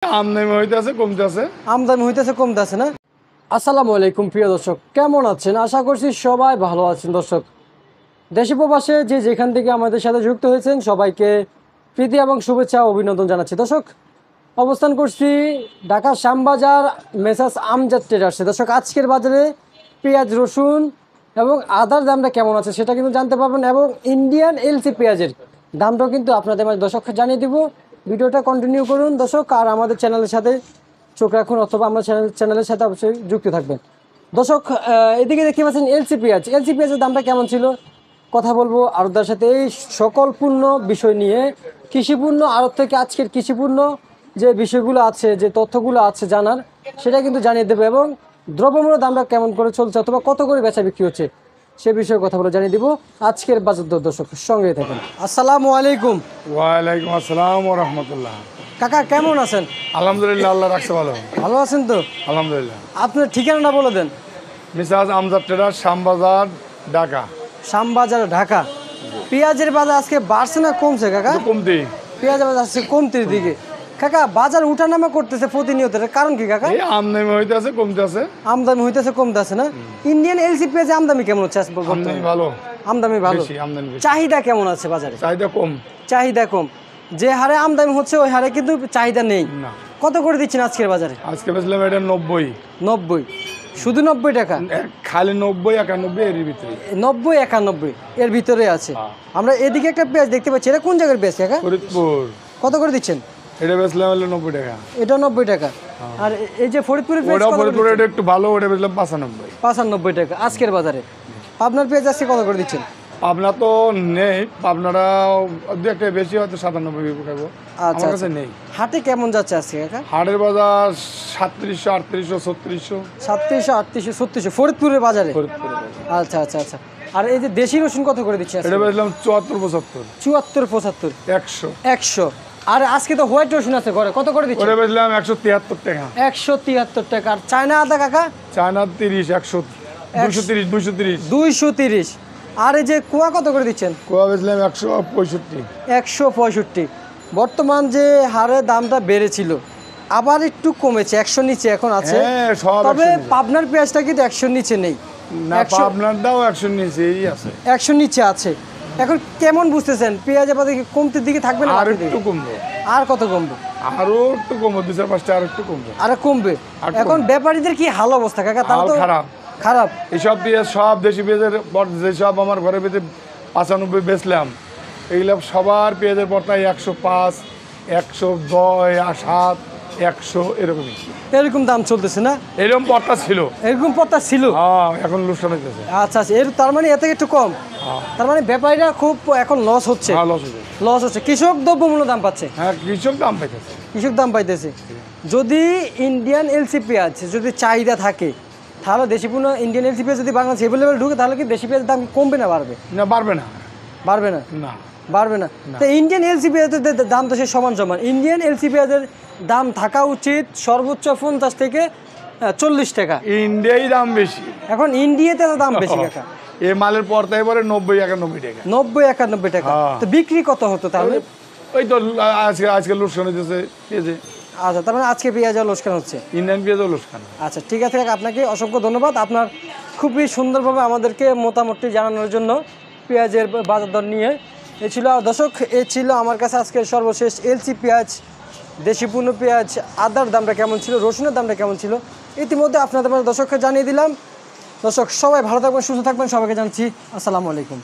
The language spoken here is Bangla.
আমদানি হইতেছে কমতেছে কমতেছে না। আসসালামু আলাইকুম প্রিয় দর্শক, কেমন আছেন? আশা করছি সবাই ভালো আছেন। দর্শক, দেশে প্রবাসে যে যেখান থেকে আমাদের সাথে যুক্ত হয়েছেন সবাইকে প্রীতি এবং শুভেচ্ছা অভিনন্দন জানাচ্ছি। দর্শক, অবস্থান করছি ঢাকা শ্যামবাজার মেসার্স আমজাদ ট্রেডার্সে। দর্শক, আজকের বাজারে পেঁয়াজ, রসুন এবং আদার দামটা কেমন আছে সেটা কিন্তু জানতে পারবেন, এবং ইন্ডিয়ান এলসি পেঁয়াজের দামটাও কিন্তু আপনাদের মাঝে দর্শক জানিয়ে দিব। ভিডিওটা কন্টিনিউ করুন দর্শক, আর আমাদের চ্যানেলের সাথে চোখ রাখুন, অথবা আমরা চ্যানেলের সাথে অবশ্যই যুক্ত থাকবেন। দর্শক, এদিকে দেখতে পাচ্ছেন এলসি পেঁয়াজের দামটা কেমন ছিল কথা বলবো আড়তদার সাথে। এই সকল পূর্ণ বিষয় নিয়ে কৃষিপূর্ণ আড়ত থেকে আজকের কৃষিপূর্ণ যে বিষয়গুলো আছে, যে তথ্যগুলো আছে জানার, সেটা কিন্তু জানিয়ে দেবে, এবং দ্রব্যমূল্যের দামটা কেমন করে চলছে অথবা কত করে বেচা বিক্রি হচ্ছে সে বিষয়ে কথা বলে জানিয়ে দিব আজকের বাজার দর। দর্শক, সঙ্গে থাকুন। আসসালামু আলাইকুম। ওয়ালাইকুম আসসালাম ওয়া রাহমাতুল্লাহ। কাকা কেমন আছেন? আলহামদুলিল্লাহ, আল্লাহ রাখছে ভালো। ভালো আছেন তো? আলহামদুলিল্লাহ। আপনার ঠিকানাটা বলে দেন। মিসাজ আমজাদ ট্রেডার্স, শ্যামবাজার, ঢাকা। শ্যামবাজার, ঢাকা। পেঁয়াজের বাজার আজকে বাড়ছে না কমছে কাকা? কমতি। পেঁয়াজের বাজার আজকে কমতির দিকে। কাকা, বাজার উঠানামা করতেছে প্রতিনিয়ত, এর কারণ কি কাকা? এই আমদানি হইতেছে কমতেছে। আমদানি হইতেছে কমতেছে না। ইন্ডিয়ান এলসি পেঁয়াজের আমদানি কেমন হচ্ছে? আমদানি ভালো। আমদানি ভালো। আমদানি বেশি। চাহিদা কেমন আছে বাজারে? চাহিদা কম। চাহিদা কম। যে হারে আমদানি হচ্ছে ওই হারে কিন্তু চাহিদা নেই। না। কত করে দিচ্ছেন আজকের বাজারে? আজকে বেচলাম এটা 90। 90? শুধু 90 টাকা? খালি 90, 91 এর ভিতরে। 90, 91 এর ভিতরে আছে। হ্যাঁ। আমরা এদিকে একটা পেঁয়াজ দেখতে পাচ্ছি, এটা কোন জায়গার পেঁয়াজ কাকা? ফরিদপুর। কত করে দিচ্ছেন? এটা বেচলাম হলো 90 টাকা। এটা 90 টাকা। আর এই যে ফরিদপুরের পেঁয়াজ ওটা কত করে ফরিদপুরে দিচ্ছেন? একটু ভালো, ওটা বেচলাম 95। 95 টাকা আজকের বাজারে। পাবনার পেঁয়াজ আজকে কত করে দিচ্ছেন? পাবনা তো নেই, পাবনারা দু একটা বেশি হয়তো 97 খাবো। আচ্ছা, আমার কাছে নেই। হাটে কেমন যাচ্ছে আজকে কাকা? হাটের বাজার 3700, 3800, 3600। 3700, 3800, 3600 ফরিদপুরের বাজারে। ফরিদপুরের বাজার। আচ্ছা আচ্ছা আচ্ছা। আর এই যে দেশি রসুন কত করে দিচ্ছে? এটা বেচলাম 74, 75, 74, 75, 100। 100। আর আজকে তো হোয়াইট রসুন আছে ঘরে, কত করে দিচ্ছে? ওটা বেচলাম 173 টাকা। 173 টাকা। আর চায়না আদা কাকা? চায়না 30, 100, 230, 230। 230। আর এই যে কুয়া কত করে দিচ্ছেন? কোয়া বেচলাম 165। 165। বর্তমান যে হারে দামটা বেড়েছিল আবার একটু কমেছে, 100 নিচে এখন আছে। হ্যাঁ, সব তবে 100 নিচে। পাবনার পেঁয়াজটা কিন্তু 100 নিচে নেই। না, পাবনারটাও 100 নিচেই আছে। 100 নিচে আছে। এখন কেমন বুঝতেছেন পেঁয়াজের বাজার কি কমতির দিকে থাকবে না আর বাড়তির একটু দিকে? কমবে। আর কত কমবে? আরো একটু কমবে, 2-4-5টা আর একটু কমবে। আর কমবে। আর এখন কমবে। ব্যাপারীদের কি হাল অবস্থা কাকা? তারা হাল তো খারাপ। খারাপ। এইসব পেঁয়াজ, সব দেশি পেঁয়াজের যেসব আমার ঘরে পেতে 95 বেচলাম, এইগুলো সবার পেঁয়াজের পর্তায় 105, 110, 7, 100 এরকমই। এরকম দাম চলতেছে না? এরকম পর্তা ছিল। এরকম পথা ছিল। হ্যাঁ, এখন লোকসান হইতেছে। আচ্ছা আচ্ছা। তার মানে এত একটু কম। হ্যাঁ, তার মানে ব্যাপারীরা খুব এখন লস হচ্ছে। লস হচ্ছে। লস হচ্ছে। কৃষক দ্রব্যমূল্য দাম পাচ্ছে। হ্যাঁ, কৃষক দাম পাইতেছে। কৃষক দাম পাইতেছে। যদি ইন্ডিয়ান এলসি পেঁয়াজ যদি চাহিদা থাকে, তাহলে দেশিপূর্ণ ইন্ডিয়ান এলসি পেঁয়াজ যদি বাংলাদেশ অ্যাভেলেবেল ঢুকে, তাহলে কি দেশি পেঁয়াজের দাম কমবে না বাড়বে? না, বাড়বে না। বাড়বে না? না, বাড়বে না। তো ইন্ডিয়ান এলসি পেঁয়াজের দাম তো সে সমান সমান। ইন্ডিয়ান এলসি পেঁয়াজের দাম থাকা উচিত সর্বোচ্চ 50 থেকে 40 টাকা। ইন্ডিয়ায় দাম বেশি। এখন ইন্ডিয়াতে তো দাম বেশি কাকা। এই মালের পর্তায় পরে 90, 91 টাকা। 90, 91 টাকা। হ্যাঁ। তো বিক্রি কত হতো তাহলে? ওই তো আজকে লোকসান হইতেছে পেঁয়াজে। আচ্ছা, তার মানে আজকে পেঁয়াজ লোকসান হচ্ছে। ইন্ডিয়ান পেঁয়াজও লোকসান। আচ্ছা, ঠিক আছে কাকা, আপনাকে অসংখ্য ধন্যবাদ আপনার খুবই সুন্দরভাবে আমাদেরকে মতামতটি জানানোর জন্য পেঁয়াজের বাজার দর নিয়ে। এ ছিল দর্শক, এ ছিল আমার কাছে আজকের সর্বশেষ এলসি পেঁয়াজ, দেশিপূর্ণ পেঁয়াজ, আদার দামটা কেমন ছিল, রসুনের দামটা কেমন ছিল, ইতিমধ্যে আপনাদের দর্শককে জানিয়ে দিলাম। দর্শক, সবাই ভালো থাকবেন, সুস্থ থাকবেন, সবাইকে জানাচ্ছি আসসালামু আলাইকুম।